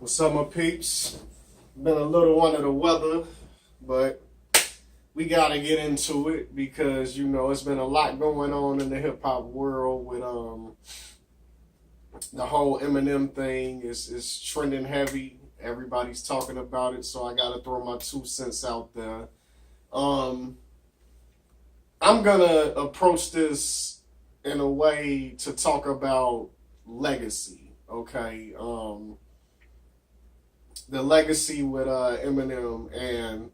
What's up, my peeps? Been a little under the weather, but we gotta get into it because it's been a lot going on in the hip hop world with the whole Eminem thing is trending heavy. Everybody's talking about it, so I gotta throw my 2 cents out there. Um, I'm gonna approach this in a way to talk about legacy. Okay. The legacy with Eminem, and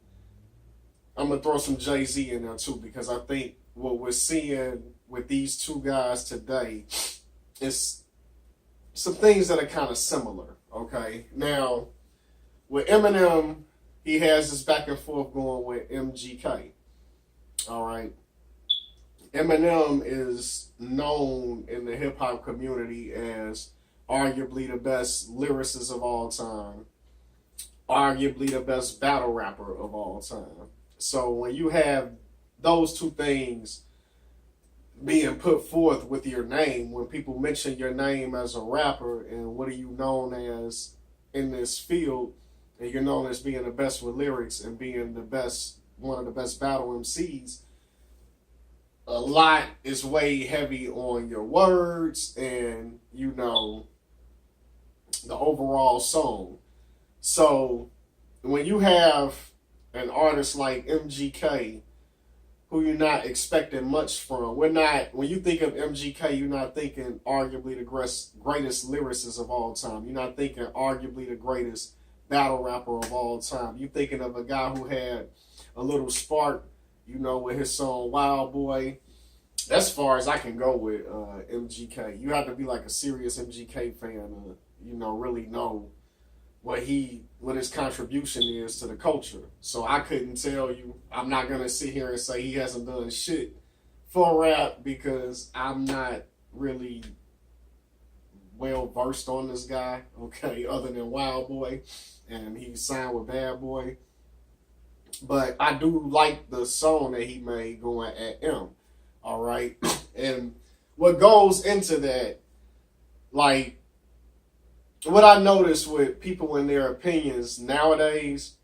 I'm gonna throw some Jay-Z in there too because I think what we're seeing with these two guys today is some things that are kind of similar. Okay, now with Eminem, he has this back and forth going with MGK. All right, Eminem is known in the hip hop community as arguably the best lyricist of all time, arguably the best battle rapper of all time. So when you have those two things being put forth with your name, when people mention your name as a rapper and what are you known as in this field, and you're known as being the best with lyrics and being the best, one of the best battle MCs, a lot is way heavy on your words and the overall song. So when you have an artist like MGK, who you're not expecting much from, when you think of MGK, you're not thinking arguably the greatest lyricist of all time. You're not thinking arguably the greatest battle rapper of all time. You're thinking of a guy who had a little spark, with his song Wild Boy. That's far as I can go with MGK. You have to be like a serious MGK fan to, really know what his contribution is to the culture. So I couldn't tell you. I'm not gonna sit here and say he hasn't done shit for rap because I'm not really well versed on this guy. Okay, other than Wild Boy, and he signed with Bad Boy. But I do like the song that he made going at M. All right, and what goes into that, like, what I notice with people and their opinions nowadays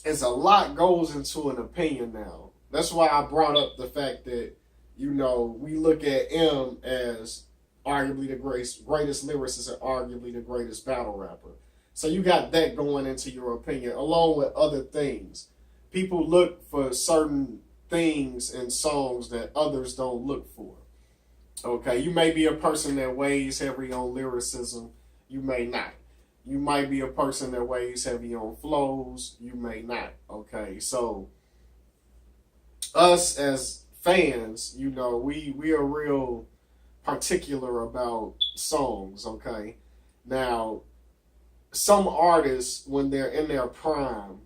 is a lot goes into an opinion now. That's why I brought up the fact that, we look at M as arguably the greatest lyricist and arguably the greatest battle rapper. So you got that going into your opinion, along with other things. People look for certain things in songs that others don't look for. Okay, you may be a person that weighs heavy on lyricism. You may not. You might be a person that weighs heavy on flows. You may not. Okay, so us as fans, we are real particular about songs. Okay, now some artists, when they're in their prime,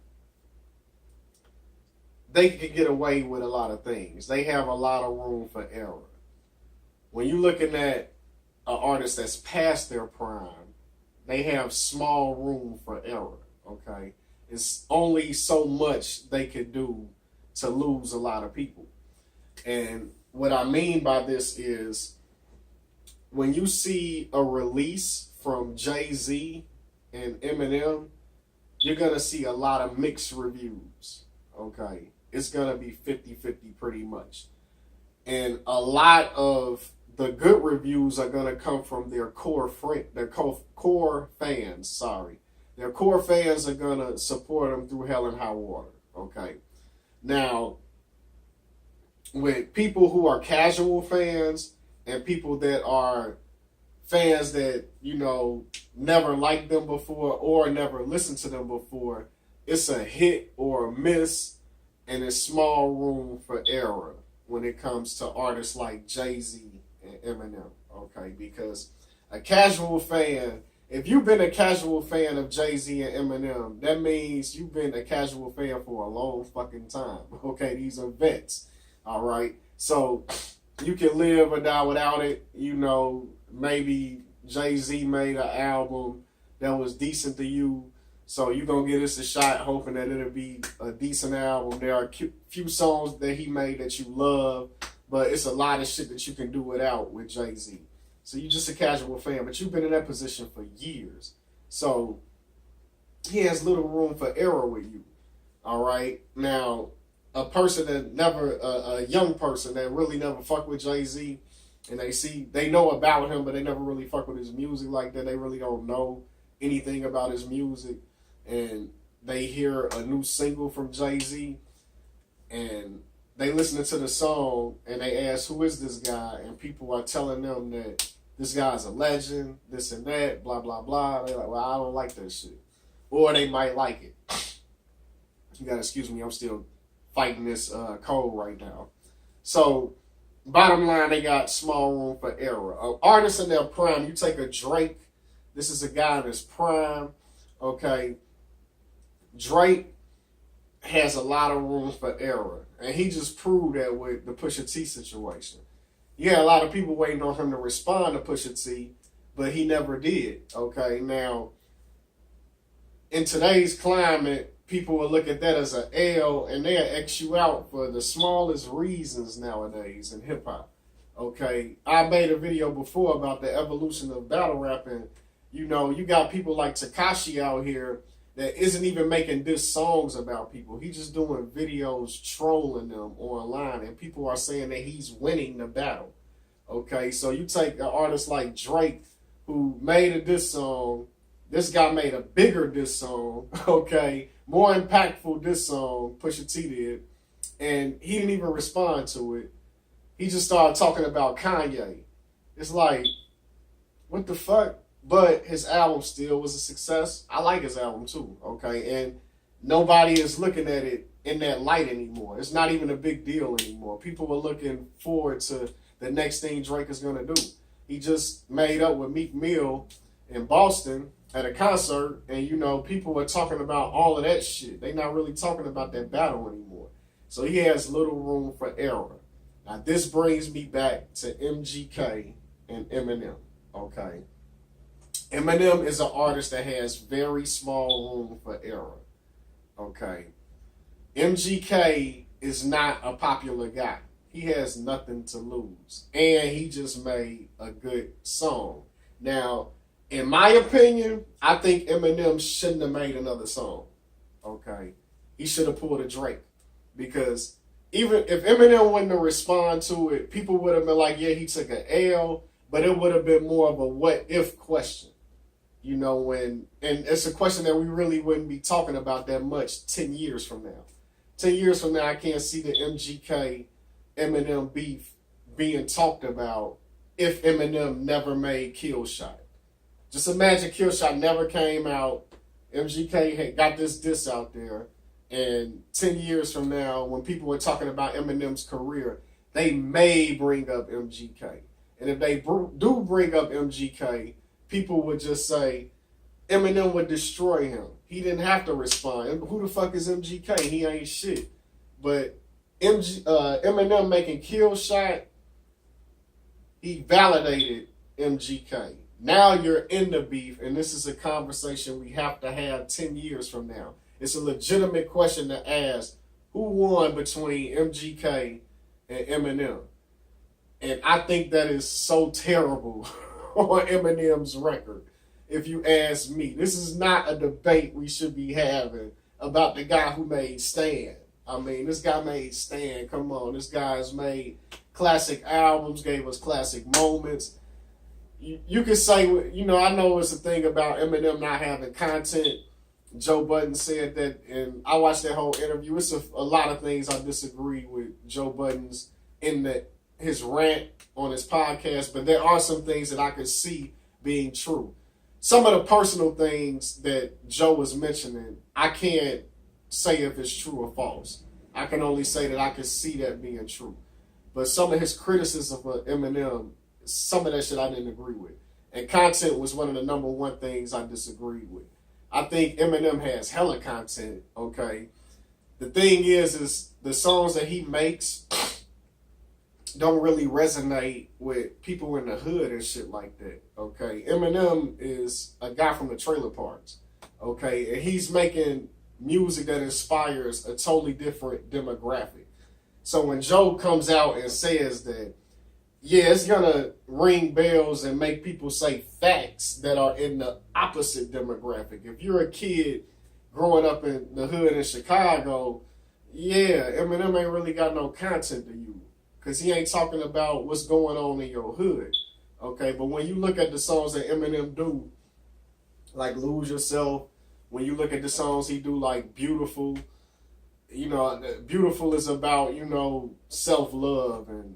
they can get away with a lot of things. They have a lot of room for error. When you're looking at an artist that's past their prime, they have small room for error, okay? It's only so much they could do to lose a lot of people. And what I mean by this is when you see a release from Jay-Z and Eminem, you're going to see a lot of mixed reviews, okay? It's going to be 50-50 pretty much. And a lot of the good reviews are going to come from their core fans. Sorry, their core fans are going to support them through hell and high water. Okay, now with people who are casual fans and people that are fans that never liked them before or never listened to them before, it's a hit or a miss, and it's small room for error when it comes to artists like Jay-Z and Eminem, okay? Because a casual fan, if you've been a casual fan of Jay-Z and Eminem, that means you've been a casual fan for a long fucking time, okay? These are vets, all right? So you can live or die without it. Maybe Jay-Z made an album that was decent to you, so you're going to give this a shot hoping that it'll be a decent album. There are a few songs that he made that you love, but it's a lot of shit that you can do without with Jay-Z. So you're just a casual fan, but you've been in that position for years. So he has little room for error with you. All right. Now, a person that never, a young person that really never fuck with Jay-Z, and they know about him, but they never really fuck with his music like that. They really don't know anything about his music. And they hear a new single from Jay-Z, and they listening to the song, and they ask, who is this guy? And people are telling them that this guy's a legend, this and that, blah, blah, blah. They're like, well, I don't like that shit. Or they might like it. You gotta excuse me, I'm still fighting this cold right now. So, bottom line, they got small room for error. Artists in their prime, you take a Drake, this is a guy in his prime, okay? Drake has a lot of room for error. And he just proved that with the Pusha T situation. You had a lot of people waiting on him to respond to Pusha T, but he never did, okay? Now, in today's climate, people will look at that as an L, and they'll X you out for the smallest reasons nowadays in hip-hop, okay? I made a video before about the evolution of battle rapping. You know, you got people like Tekashi out here that isn't even making diss songs about people. He's just doing videos trolling them online, and people are saying that he's winning the battle, okay? So you take an artist like Drake, who made a diss song. This guy made a bigger diss song, okay? More impactful diss song, Pusha T did, and he didn't even respond to it. He just started talking about Kanye. It's like, what the fuck? But his album still was a success. I like his album too, okay? And nobody is looking at it in that light anymore. It's not even a big deal anymore. People are looking forward to the next thing Drake is gonna do. He just made up with Meek Mill in Boston at a concert, and you know, people are talking about all of that shit. They're not really talking about that battle anymore. So he has little room for error. Now this brings me back to MGK and Eminem, okay? Eminem is an artist that has very small room for error, okay? MGK is not a popular guy. He has nothing to lose. And he just made a good song. Now, in my opinion, I think Eminem shouldn't have made another song, okay? He should have pulled a Drake. Because even if Eminem wouldn't have responded to it, people would have been like, yeah, he took an L, but it would have been more of a what-if question. You know, and it's a question that we really wouldn't be talking about that much 10 years from now. 10 years from now, I can't see the MGK Eminem beef being talked about if Eminem never made Kill Shot. Just imagine Kill Shot never came out. MGK had got this diss out there. And 10 years from now, when people are talking about Eminem's career, they may bring up MGK. And if they do bring up MGK, people would just say, Eminem would destroy him. He didn't have to respond. Who the fuck is MGK? He ain't shit. But Eminem making Kill Shot, he validated MGK. Now you're in the beef, and this is a conversation we have to have 10 years from now. It's a legitimate question to ask, who won between MGK and Eminem? And I think that is so terrible on Eminem's record, if you ask me. This is not a debate we should be having about the guy who made Stan. I mean, this guy made Stan. Come on, this guy's made classic albums, gave us classic moments. You could say, you know, I know it's a thing about Eminem not having content. Joe Budden said that, and I watched that whole interview. It's a lot of things I disagree with Joe Budden's in his rant on his podcast, but there are some things that I could see being true. Some of the personal things that Joe was mentioning, I can't say if it's true or false. I can only say that I can see that being true. But some of his criticism of Eminem, some of that shit I didn't agree with. And content was one of the number one things I disagreed with. I think Eminem has hella content, okay? The thing is the songs that he makes don't really resonate with people in the hood and shit like that, okay? Eminem is a guy from the trailer parks, okay? And he's making music that inspires a totally different demographic. So when Joe comes out and says that yeah, it's gonna ring bells and make people say facts that are in the opposite demographic. If you're a kid growing up in the hood in Chicago, yeah, Eminem ain't really got no content to you because he ain't talking about what's going on in your hood. Okay, but when you look at the songs that Eminem do, like "Lose Yourself," when you look at the songs he do, like "Beautiful," "Beautiful" is about self love and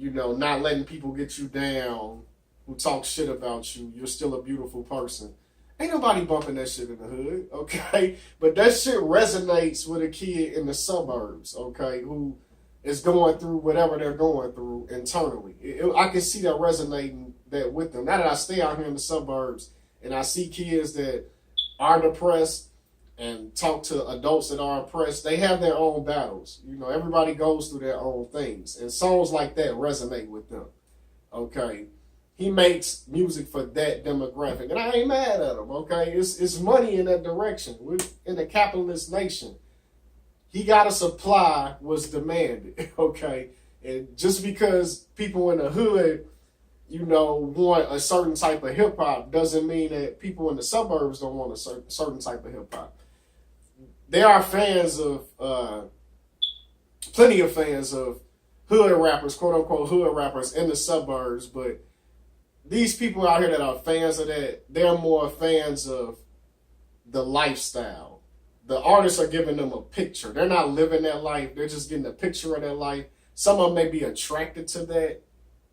not letting people get you down who talk shit about you. You're still a beautiful person. Ain't nobody bumping that shit in the hood, okay? But that shit resonates with a kid in the suburbs, okay, who is going through whatever they're going through internally. I can see that resonating that with them. Now that I stay out here in the suburbs and I see kids that are depressed and talk to adults that are oppressed, they have their own battles. Everybody goes through their own things. And songs like that resonate with them, okay? He makes music for that demographic, and I ain't mad at him. Okay, it's money in that direction. We're in a capitalist nation. He got to supply what's demanded. Okay, and just because people in the hood, want a certain type of hip hop, doesn't mean that people in the suburbs don't want a certain type of hip hop. There are fans of, plenty of fans of hood rappers, quote unquote hood rappers in the suburbs, but these people out here that are fans of that, they're more fans of the lifestyle. The artists are giving them a picture. They're not living that life. They're just getting a picture of their life. Some of them may be attracted to that.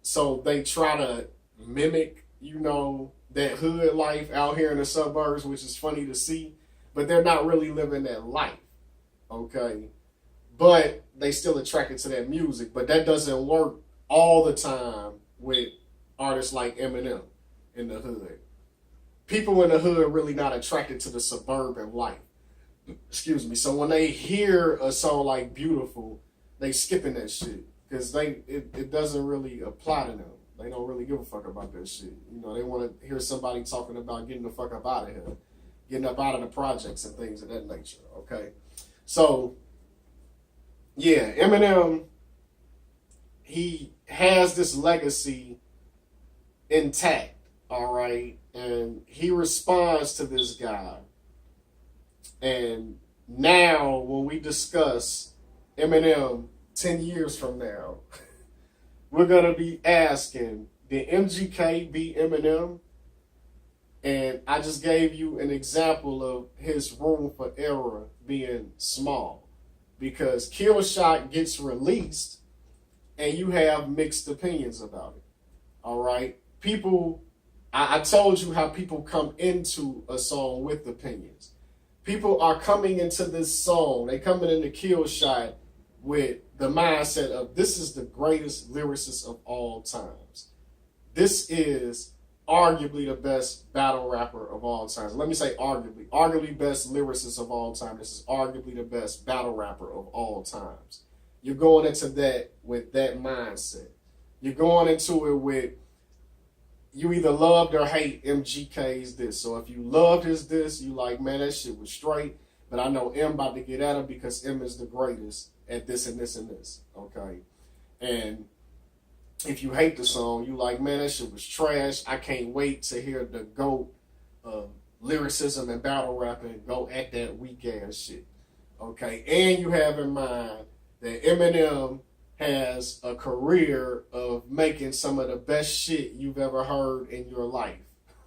So they try to mimic, that hood life out here in the suburbs, which is funny to see. But they're not really living that life. Okay? But they still attracted to that music. But that doesn't work all the time with artists like Eminem in the hood. People in the hood are really not attracted to the suburban life. Excuse me. So when they hear a song like "Beautiful," they skipping that shit because it doesn't really apply to them. They don't really give a fuck about that shit. They want to hear somebody talking about getting the fuck up out of here, getting up out of the projects and things of that nature. Okay, so yeah, Eminem, he has this legacy intact, all right, and he responds to this guy. And now when we discuss Eminem 10 years from now, we're going to be asking, did MGK beat Eminem? And I just gave you an example of his room for error being small, because Kill Shot gets released and you have mixed opinions about it, all right? People, I told you how people come into a song with opinions. People are coming into this song, they coming into Kill Shot with the mindset of, this is the greatest lyricist of all times. This is arguably the best battle rapper of all times. Let me say arguably best lyricist of all time. This is arguably the best battle rapper of all times. You're going into that with that mindset. You're going into it with, you either loved or hate MGK's this. So if you loved his this, you like, man, that shit was straight. But I know M about to get at him because M is the greatest at this and this and this. Okay. And if you hate the song, you like, man, that shit was trash. I can't wait to hear the GOAT of lyricism and battle rapping go at that weak ass shit. Okay. And you have in mind that Eminem has a career of making some of the best shit you've ever heard in your life.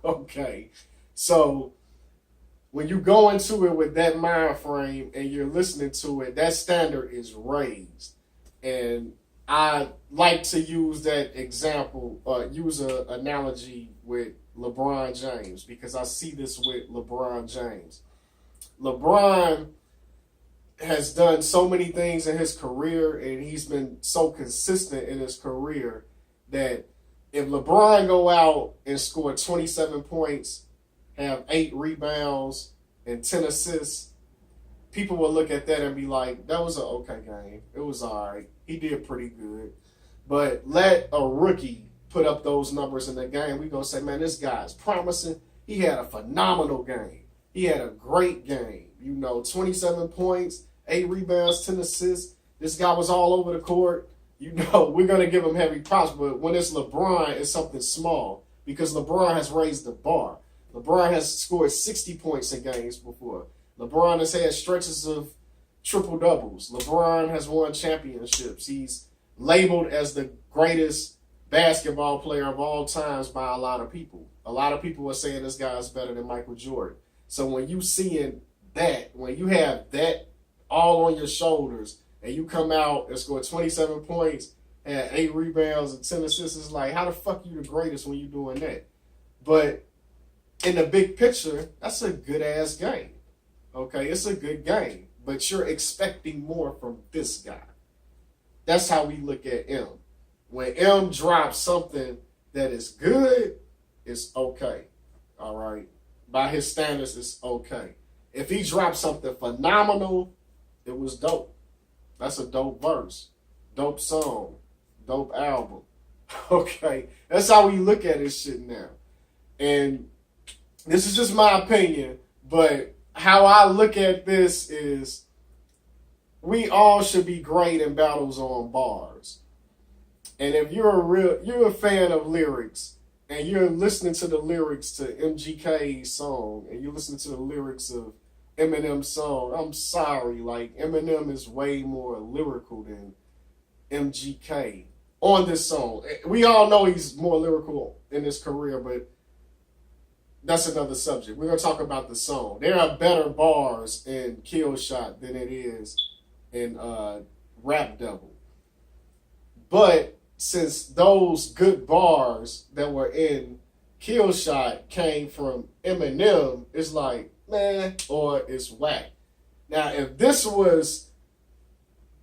Okay. So when you go into it with that mind frame and you're listening to it, that standard is raised. And I like to use that example, use an analogy with LeBron James, because I see this with LeBron James. LeBron has done so many things in his career, and he's been so consistent in his career that if LeBron go out and score 27 points, have 8 rebounds and 10 assists, people will look at that and be like, that was an okay game. It was all right. He did pretty good. But let a rookie put up those numbers in the game, we're going to say, man, this guy's promising. He had a phenomenal game. He had a great game. 27 points, 8 rebounds, 10 assists. This guy was all over the court. we're gonna give him heavy props. But when it's LeBron, it's something small because LeBron has raised the bar. LeBron has scored 60 points in games before. LeBron has had stretches of triple doubles. LeBron has won championships. He's labeled as the greatest basketball player of all times by a lot of people. A lot of people are saying this guy is better than Michael Jordan. So when you seeing that, when you have that all on your shoulders, and you come out and score 27 points, and 8 rebounds and 10 assists, it's like, how the fuck you the greatest when you doing that? But in the big picture, that's a good ass game. Okay, it's a good game, but you're expecting more from this guy. That's how we look at M. When M drops something that is good, it's okay. All right, by his standards, it's okay. If he drops something phenomenal, it was dope. That's a dope verse, dope song, dope album. Okay, that's how we look at this shit now. And this is just my opinion, but how I look at this is we all should be great in battles on bars. And if you're a fan of lyrics and you're listening to the lyrics to MGK's song and you're listening to the lyrics of Eminem's song, I'm sorry, like Eminem is way more lyrical than MGK on this song. We all know he's more lyrical in his career, but that's another subject. We're gonna talk about the song. There are better bars in Kill Shot than it is in Rap Devil. But since those good bars that were in Kill Shot came from Eminem, it's like, man, or it's whack. Now, if this was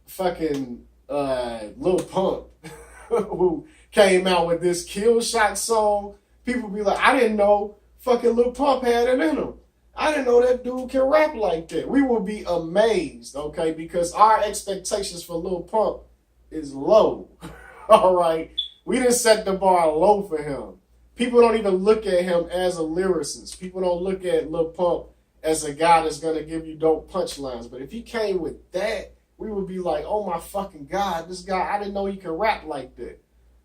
fucking Lil Pump who came out with this Kill Shot song, people be like, I didn't know fucking Lil Pump had it in him. I didn't know that dude can rap like that. We will be amazed, okay, because our expectations for Lil Pump is low. All right, we didn't set the bar low for him. People don't even look at him as a lyricist. People don't look at Lil Pump as a guy that's going to give you dope punchlines. But if he came with that, we would be like, oh my fucking God, this guy, I didn't know he could rap like that.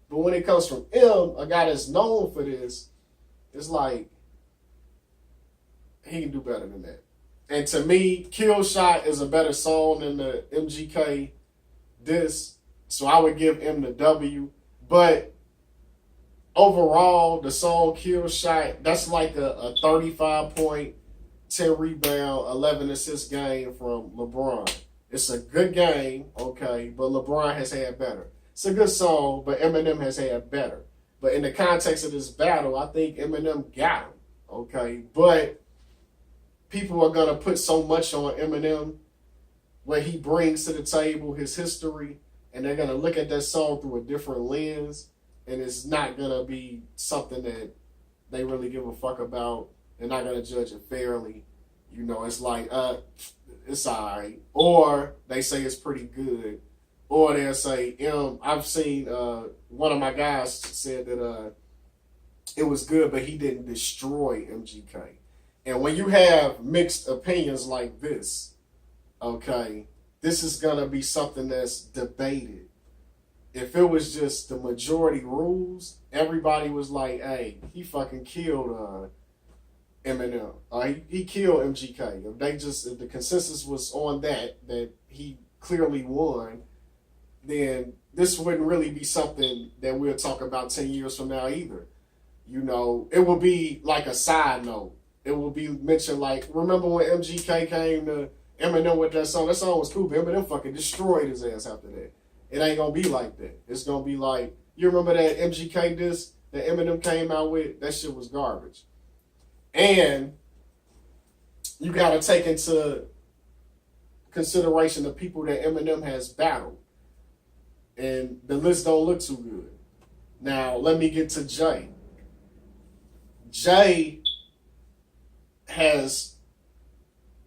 But when it comes from M, a guy that's known for this, it's like, he can do better than that. And to me, Kill Shot is a better song than the MGK diss. So I would give M the W. But overall, the song Kill Shot, that's like a 35 point, 10 rebound, 11 assist game from LeBron. It's a good game, okay, but LeBron has had better. It's a good song, but Eminem has had better. But in the context of this battle, I think Eminem got him, okay? But people are going to put so much on Eminem, what he brings to the table, his history, and they're going to look at that song through a different lens, and it's not going to be something that they really give a fuck about. They're not going to judge it fairly. You know, it's like, it's all right. Or they say it's pretty good. Or they'll say, I've seen one of my guys said that it was good, but he didn't destroy MGK. And when you have mixed opinions like this, okay, this is going to be something that's debated. If it was just the majority rules, everybody was like, hey, he fucking killed Eminem. He killed MGK. If the consensus was on that he clearly won, then this wouldn't really be something that we'll talk about 10 years from now either. You know, it will be like a side note. It will be mentioned like, remember when MGK came to Eminem with that song? That song was cool, but Eminem fucking destroyed his ass after that. It ain't gonna be like that. It's gonna be like, you remember that MGK disc that Eminem came out with? That shit was garbage. And you gotta take into consideration the people that Eminem has battled. And the list don't look too good. Now, let me get to Jay. Jay has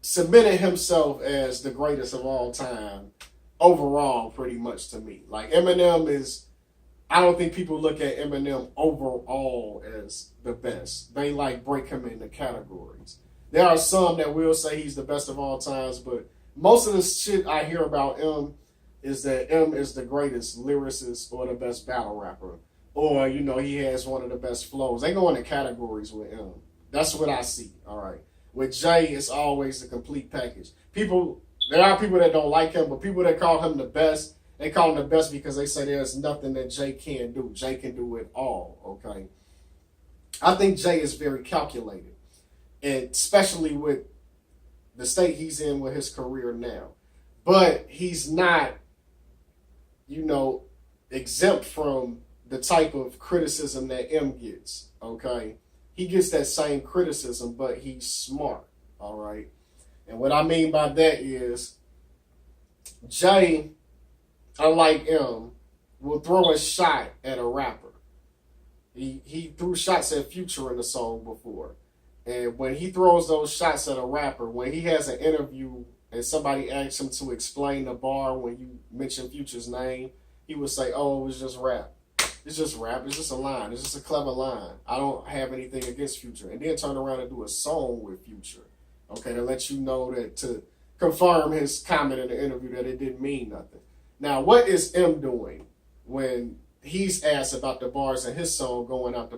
submitted himself as the greatest of all time overall, pretty much to me. Like Eminem is, I don't think people look at Eminem overall as the best. They like break him into categories. There are some that will say he's the best of all times, but most of the shit I hear about him is that M is the greatest lyricist or the best battle rapper. Or, you know, he has one of the best flows. They go into categories with M. That's what I see, all right. With Jay, it's always the complete package. There are people that don't like him, but people that call him the best, they call him the best because they say there's nothing that Jay can't do. Jay can do it all, okay? I think Jay is very calculated, and especially with the state he's in with his career now. But he's not, you know, exempt from the type of criticism that M gets, okay? He gets that same criticism, but he's smart, all right? And what I mean by that is Jay, unlike M, will throw a shot at a rapper. He threw shots at Future in the song before. And when he throws those shots at a rapper, when he has an interview and somebody asks him to explain the bar when you mention Future's name, he would say, oh, it was just rap. It's just rap. It's just a line. It's just a clever line. I don't have anything against Future. And then turn around and do a song with Future. Okay, to let you know that, to confirm his comment in the interview that it didn't mean nothing. Now, what is M doing when he's asked about the bars in his song going at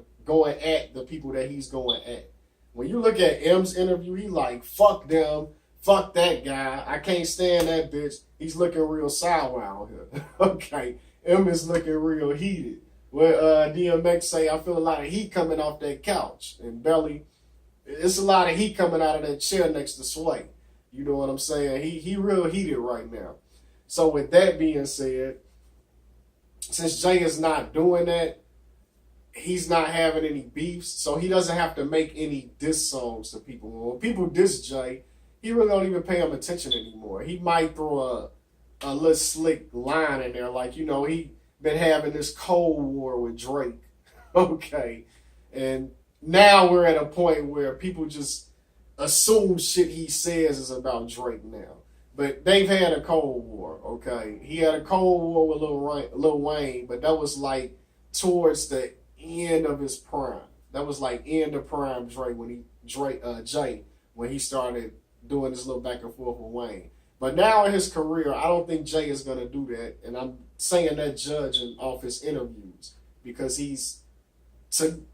the people that he's going at? When you look at M's interview, he like, fuck them, fuck that guy, I can't stand that bitch. He's looking real sour out here. Okay, M is looking real heated. Where DMX say, I feel a lot of heat coming off that couch. And Belly, it's a lot of heat coming out of that chair next to Sway. You know what I'm saying? He real heated right now. So with that being said, since Jay is not doing that, he's not having any beefs, so he doesn't have to make any diss songs to people. When people diss Jay, he really don't even pay him attention anymore. He might throw a little slick line in there, like, you know, he been having this Cold War with Drake. Okay. And now we're at a point where people just assume shit he says is about Drake now. But they've had a Cold War, okay? He had a Cold War with Lil Wayne, but that was like towards the end of his prime. That was like end of prime Drake Jay when he started doing this little back and forth with Wayne. But now in his career, I don't think Jay is gonna do that, and I'm saying that judging off his interviews because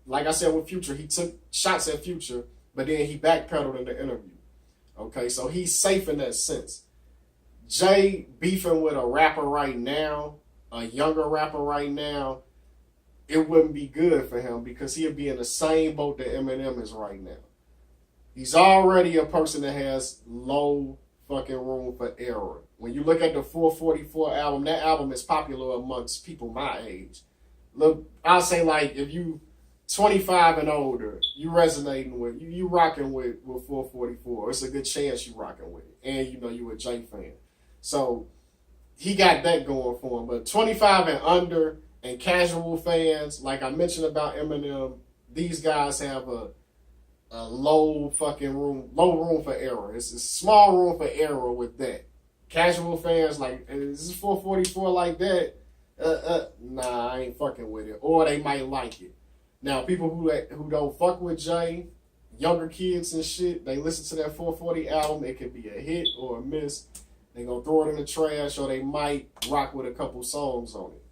like I said with Future, he took shots at Future, but then he backpedaled in the interview. Okay, so he's safe in that sense. Jay beefing with a rapper right now, a younger rapper right now, it wouldn't be good for him because he'd be in the same boat that Eminem is right now. He's already a person that has low fucking room for error. When you look at the 444 album, that album is popular amongst people my age. Look, I'll say like if you 25 and older, you resonating with, you rocking with 444. It's a good chance you rocking with it. And you know you a Jay fan. So he got that going for him. But 25 and under and casual fans, like I mentioned about Eminem, these guys have a low room for error. It's a small room for error with that. Casual fans, like, is this 444 like that? Nah, I ain't fucking with it. Or they might like it. Now, people who don't fuck with Jay, younger kids and shit, they listen to that 440 album, it could be a hit or a miss. They gonna throw it in the trash, or they might rock with a couple songs on it.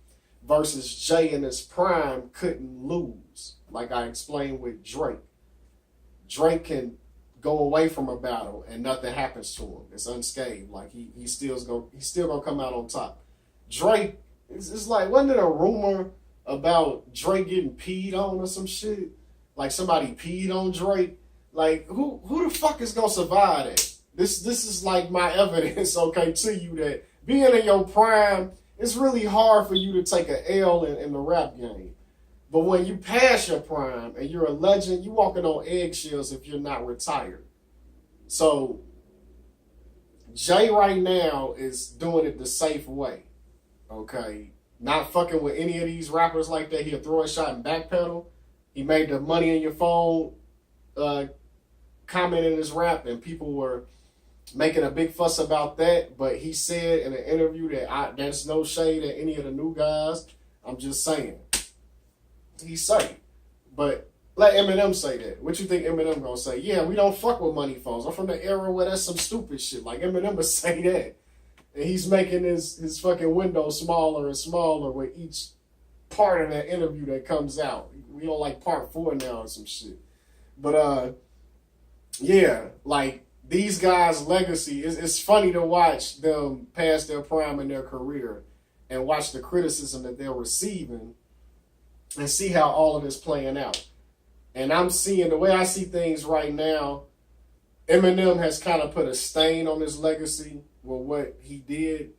Versus Jay in his prime couldn't lose, like I explained with Drake. Drake can go away from a battle and nothing happens to him. It's unscathed. Like he's still gonna come out on top. Drake, it's like, wasn't it a rumor about Drake getting peed on or some shit? Like somebody peed on Drake. Like who the fuck is gonna survive that? This is like my evidence, okay, to you that being in your prime, it's really hard for you to take an L in the rap game. But when you pass your prime and you're a legend, you walking on eggshells if you're not retired. So Jay right now is doing it the safe way, okay? Not fucking with any of these rappers like that. He'll throw a shot and backpedal. He made the money in your phone comment in his rap, and people were making a big fuss about that. But he said in an interview that there's no shade at any of the new guys. I'm just saying. He's safe. But let Eminem say that. What you think Eminem gonna say? Yeah, we don't fuck with money phones. I'm from the era where that's some stupid shit. Like Eminem would say that. And he's making his fucking window smaller and smaller with each part of that interview that comes out. We on like part 4 now or some shit. But yeah, like these guys' legacy it's funny to watch them past their prime in their career and watch the criticism that they're receiving and see how all of this playing out. And I'm seeing the way I see things right now, Eminem has kind of put a stain on his legacy with what he did,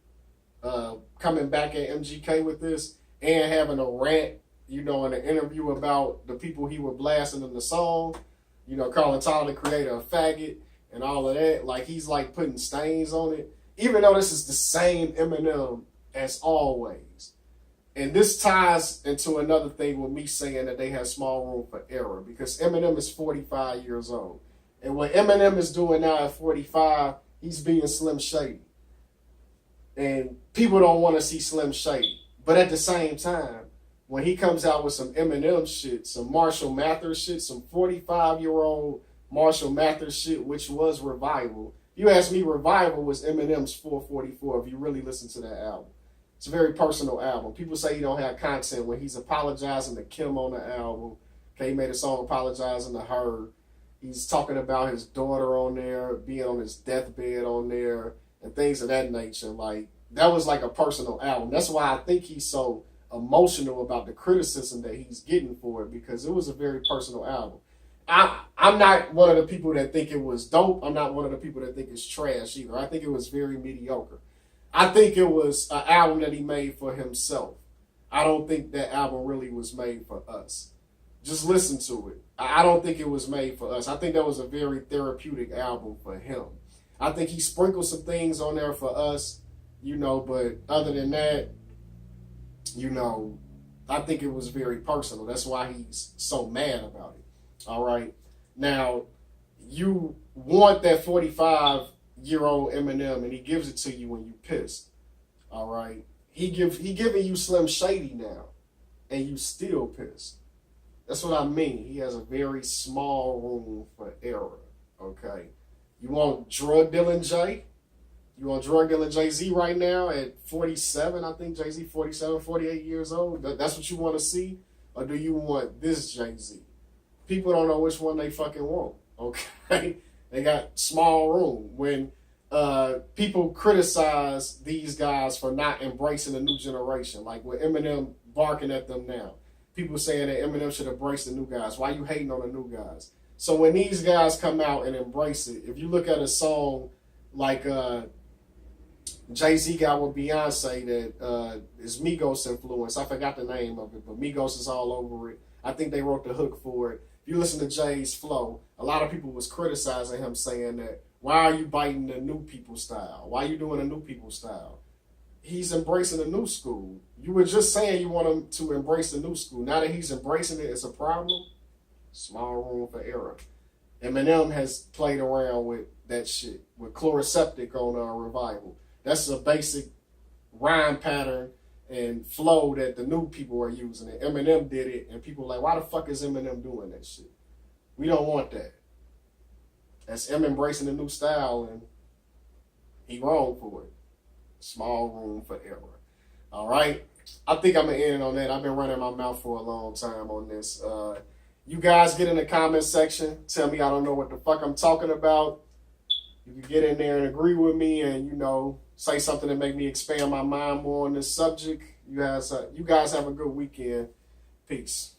coming back at MGK with this and having a rant, in an interview about the people he was blasting in the song, calling Tyler the Creator a faggot and all of that. Like, he's like putting stains on it, even though this is the same Eminem as always. And this ties into another thing with me saying that they have small room for error, because Eminem is 45 years old. And what Eminem is doing now at 45, he's being Slim Shady. And people don't want to see Slim Shady. But at the same time, when he comes out with some Eminem shit, some Marshall Mathers shit, some 45-year-old Marshall Mathers shit, which was Revival. You ask me, Revival was Eminem's 444 if you really listen to that album. It's a very personal album. People say he don't have content when he's apologizing to Kim on the album. Okay, he made a song apologizing to her. He's talking about his daughter on there, being on his deathbed on there, and things of that nature. Like, that was like a personal album. That's why I think he's so emotional about the criticism that he's getting for it, because it was a very personal album. I'm not one of the people that think it was dope. I'm not one of the people that think it's trash either. I think it was very mediocre. I think it was an album that he made for himself. I don't think that album really was made for us. Just listen to it. I don't think it was made for us. I think that was a very therapeutic album for him. I think he sprinkled some things on there for us, but other than that, I think it was very personal. That's why he's so mad about it. All right. Now, you want that 45-year-old Eminem, and he gives it to you when you pissed. All right. He giving you Slim Shady now, and you still pissed. That's what I mean. He has a very small room for error. Okay. You want drug dealing Jay? You want drug dealing Jay-Z right now at 47? I think Jay-Z 47, 48 years old. That's what you want to see? Or do you want this Jay-Z? People don't know which one they fucking want. Okay. They got small room. When people criticize these guys for not embracing the new generation, like with Eminem barking at them now, people saying that Eminem should embrace the new guys. Why you hating on the new guys? So when these guys come out and embrace it, if you look at a song like Jay-Z got with Beyonce that is Migos influence, I forgot the name of it, but Migos is all over it. I think they wrote the hook for it. If you listen to Jay's flow, a lot of people was criticizing him, saying that, why are you biting the new people style? Why are you doing a new people style? He's embracing the new school. You were just saying you want him to embrace the new school. Now that he's embracing it, it's a problem. Small room for error. Eminem has played around with that shit, with Chloroseptic on Revival. That's a basic rhyme pattern and flow that the new people are using. And Eminem did it, and people are like, why the fuck is Eminem doing that shit? We don't want that. That's him embracing the new style, and he wrong for it. Small room for error. All right? I think I'm going to end on that. I've been running my mouth for a long time on this. You guys get in the comment section. Tell me I don't know what the fuck I'm talking about. You can get in there and agree with me and, say something to make me expand my mind more on this subject. You guys have a good weekend. Peace.